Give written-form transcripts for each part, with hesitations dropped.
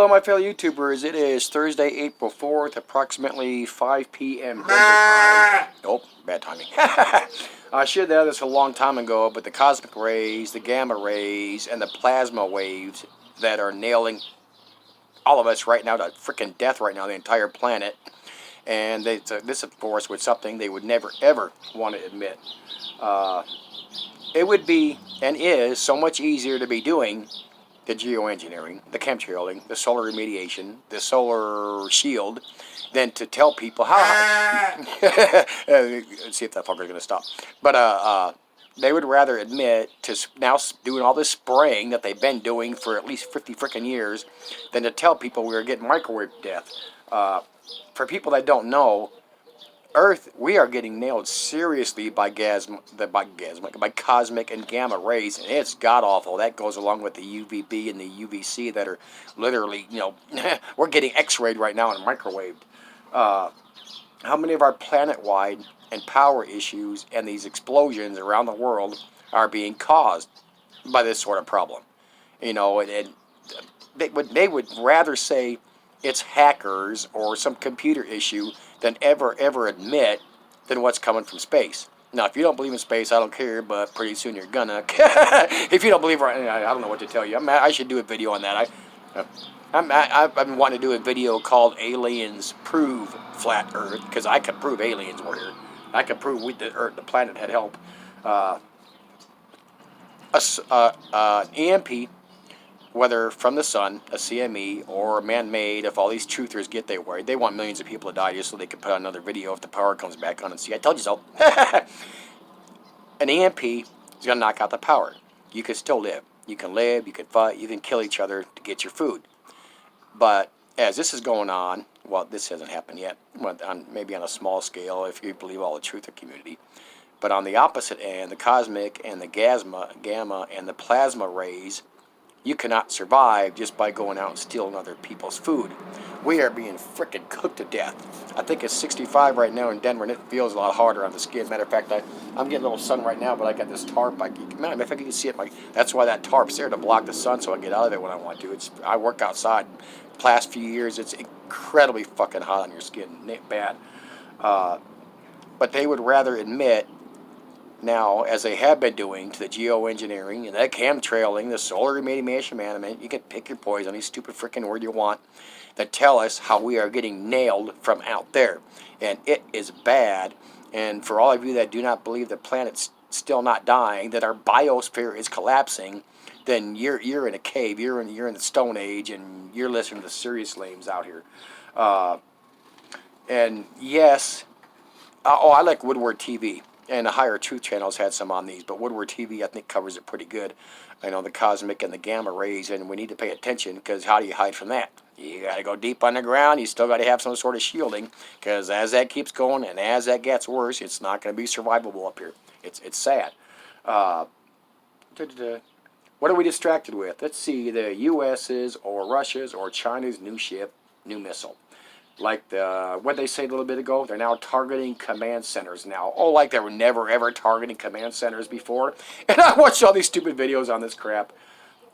Hello, my fellow YouTubers. It is Thursday, April 4th, approximately 5 p.m. Denver time. Oh, bad timing. I should have done this a long time ago, but the cosmic rays, the gamma rays, and the plasma waves that are nailing all of us right now to freaking death right now, the entire planet. And this, of course, was something they would never, ever want to admit. It would be, and is, so much easier to be doing the geoengineering, the chemtrailing, the solar remediation, the solar shield, than to tell people how. Let's see if that fucker's going to stop. But they would rather admit to now doing all this spraying that they've been doing for at least 50 freaking years than to tell people we were getting microwave death. For people that don't know, Earth, we are getting nailed seriously by cosmic and gamma rays, and it's god-awful. That goes along with the UVB and the UVC that are literally, we're getting X-rayed right now and microwaved. How many of our planet-wide and power issues and these explosions around the world are being caused by this sort of problem? And they would rather say it's hackers or some computer issue than ever admit than what's coming from space. Now, if you don't believe in space, I don't care, but pretty soon you're gonna. If you don't believe, I don't know what to tell you. I should do a video on that. I've been wanting to do a video called "Aliens Prove Flat Earth" because I could prove aliens were here. I could prove the planet had help. An EMP. Whether from the sun, a CME, or man-made, if all these truthers get their way, they want millions of people to die just so they can put out another video if the power comes back on and see, I told you so. An EMP is going to knock out the power. You can still live. You can live, you can fight, you can kill each other to get your food. But as this is going on, well, this hasn't happened yet, maybe on a small scale if you believe all the truther community. But on the opposite end, the cosmic and the gamma and the plasma rays, you cannot survive just by going out and stealing other people's food. We are being frickin' cooked to death. I think it's 65 right now in Denver, and it feels a lot harder on the skin. Matter of fact, I'm getting a little sun right now, but I got this tarp. Matter of fact, you can see it. That's why that tarp's there, to block the sun so I get out of it when I want to. I work outside. The last few years, it's incredibly fucking hot on your skin. Bad. But they would rather admit now, as they have been doing to the geoengineering and the chemtrailing, the solar remediation management, you can pick your poison, any stupid freaking word you want, that tell us how we are getting nailed from out there. And it is bad. And for all of you that do not believe the planet's still not dying, that our biosphere is collapsing, then you're in a cave, you're in the Stone Age, and you're listening to serious lames out here. And yes, I like Woodward TV. And the Higher Truth channels had some on these, but Woodward TV, I think, covers it pretty good. I know the cosmic and the gamma rays, and we need to pay attention, because how do you hide from that? You got to go deep underground. You still got to have some sort of shielding, because as that keeps going and as that gets worse, it's not going to be survivable up here. It's sad. What are we distracted with? Let's see, the U.S.'s or Russia's or China's new missile. Like what they said a little bit ago, they're now targeting command centers now. Oh, like they were never ever targeting command centers before. And I watched all these stupid videos on this crap.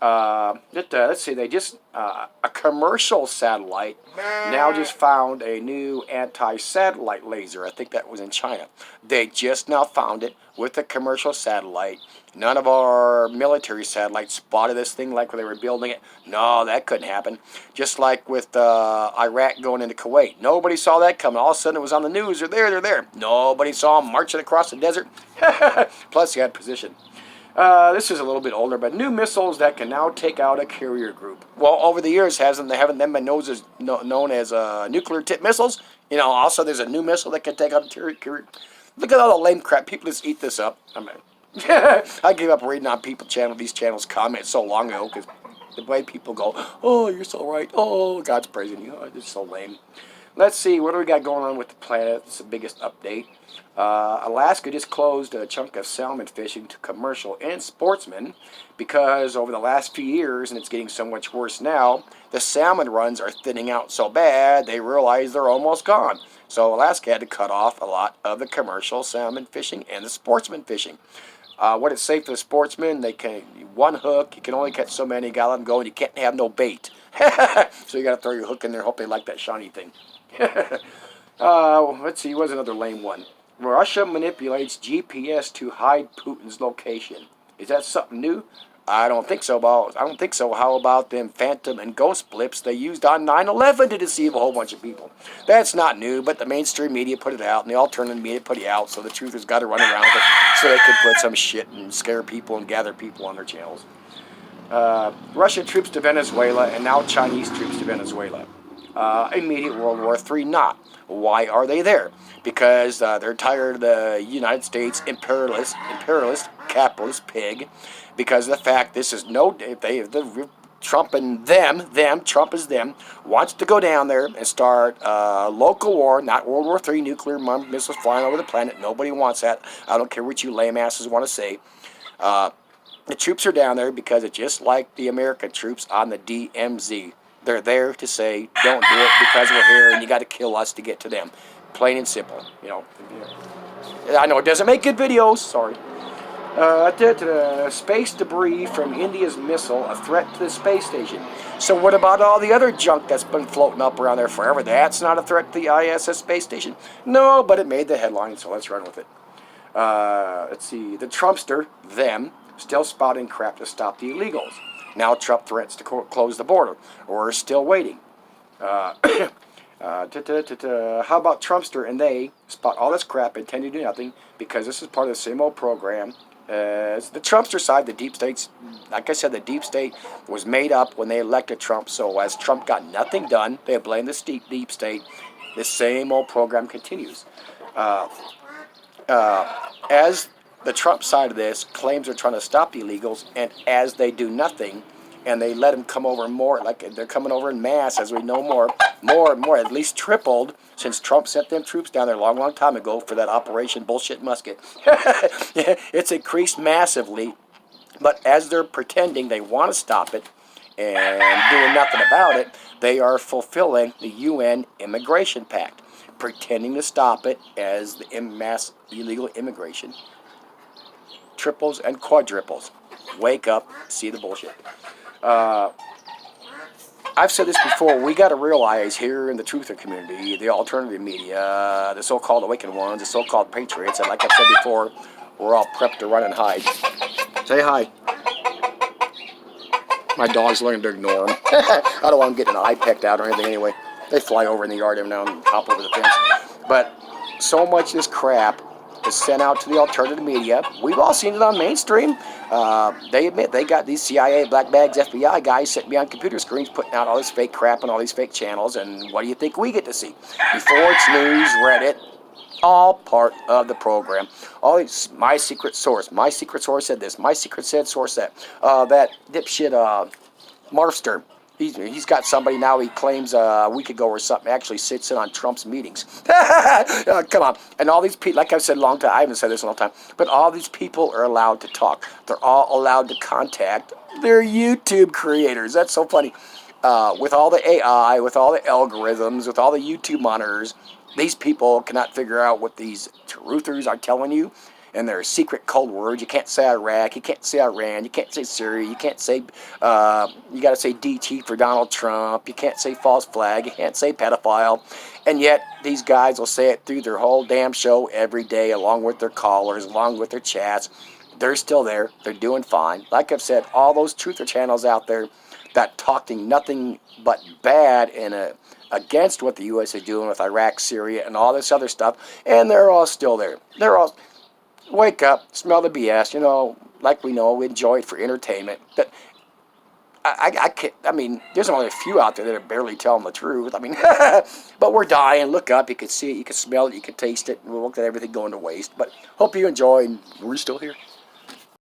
Let's see, they just a commercial satellite now just found a new anti-satellite laser. I think that was in China. They just now found it with a commercial satellite. None of our military satellites spotted this thing like when they were building it. No, that couldn't happen. Just like with Iraq going into Kuwait. Nobody saw that coming. All of a sudden it was on the news. They're there. Nobody saw them marching across the desert. Plus you had position. This is a little bit older, but new missiles that can now take out a carrier group. Well, over the years, haven't them been known as nuclear tip missiles? Also there's a new missile that can take out a carrier. Look at all the lame crap. People just eat this up. I gave up reading on these channels comment so long ago, because the way people go, oh, you're so right. Oh, God's praising you. Oh, it's so lame. Let's see, what do we got going on with the planet? It's the biggest update. Alaska just closed a chunk of salmon fishing to commercial and sportsmen because over the last few years, and it's getting so much worse now, the salmon runs are thinning out so bad they realize they're almost gone. So Alaska had to cut off a lot of the commercial salmon fishing and the sportsman fishing. What it's safe for the sportsmen, they can one hook, you can only catch so many, got them going, you can't have no bait. So you got to throw your hook in there, hope they like that shiny thing. Let's see, what's another lame one? Russia manipulates GPS to hide Putin's location. Is that something new? I don't think so. I don't think so. How about them phantom and ghost blips they used on 9/11 to deceive a whole bunch of people? That's not new, but the mainstream media put it out, and the alternative media put it out, so the truthers got to run around with it, so they could put some shit and scare people and gather people on their channels. Russian troops to Venezuela, and now Chinese troops to Venezuela. Immediate World War III not. Why are they there? Because they're tired of the United States imperialist, capitalist pig. Because of the fact this is Trump and Trump is them, wants to go down there and start a local war, not World War III, nuclear missiles flying over the planet. Nobody wants that. I don't care what you lame asses want to say. The troops are down there because it's just like the American troops on the DMZ. They're there to say, don't do it because we're here and you got to kill us to get to them. Plain and simple, you know. I know it doesn't make good videos, sorry. Space debris from India's missile, a threat to the space station. So what about all the other junk that's been floating up around there forever? That's not a threat to the ISS space station? No, but it made the headline, so let's run with it. Let's see, the Trumpster, them, still spouting crap to stop the illegals. Now Trump threats to close the border. We're still waiting. How about Trumpster and they spot all this crap and tend to do nothing because this is part of the same old program as the Trumpster side. The deep states, like I said, the deep state was made up when they elected Trump. So as Trump got nothing done, they blame the deep state. The same old program continues. As the Trump side of this claims they're trying to stop the illegals, and as they do nothing, and they let them come over more, like they're coming over in mass, as we know more, at least tripled since Trump sent them troops down there a long time ago for that Operation Bullshit Musket. It's increased massively, but as they're pretending they want to stop it and doing nothing about it, they are fulfilling the UN Immigration Pact, pretending to stop it as the mass illegal immigration triples and quadruples. Wake up, see the bullshit. I've said this before, we got to realize here in the truther community, the alternative media, the so-called awakened ones, the so-called patriots, and like I've said before, we're all prepped to run and hide. Say hi. My dog's learning to ignore them. I don't want them getting an eye pecked out or anything anyway. They fly over in the yard every now and hop over the fence. But so much of this crap is sent out to the alternative media. We've all seen it on mainstream. They admit they got these CIA, black bags, FBI guys sitting behind computer screens putting out all this fake crap on all these fake channels. And what do you think we get to see? Before it's news, Reddit, all part of the program. All these, my secret source said this, my secret source that. That dipshit Marfster. He's got somebody now, he claims a week ago or something, actually sits in on Trump's meetings. Come on. And all these people, like I've said a long time, I haven't said this in a long time, but all these people are allowed to talk. They're all allowed to contact their YouTube creators. That's so funny. With all the AI, with all the algorithms, with all the YouTube monitors, these people cannot figure out what these truthers are telling you. And their secret code words. You can't say Iraq, you can't say Iran, you can't say Syria, you can't say, you got to say DT for Donald Trump, you can't say false flag, you can't say pedophile. And yet, these guys will say it through their whole damn show every day, along with their callers, along with their chats. They're still there, they're doing fine. Like I've said, all those truther channels out there that talking nothing but bad and against what the U.S. is doing with Iraq, Syria, and all this other stuff, and they're all still there. They're all... Wake up, smell the BS, you know, like we know, we enjoy it for entertainment. But I mean, there's only a few out there that are barely telling the truth. I mean, but we're dying. Look up, you can see it, you can smell it, you can taste it, and we'll look at everything going to waste. But hope you enjoy, and we're still here.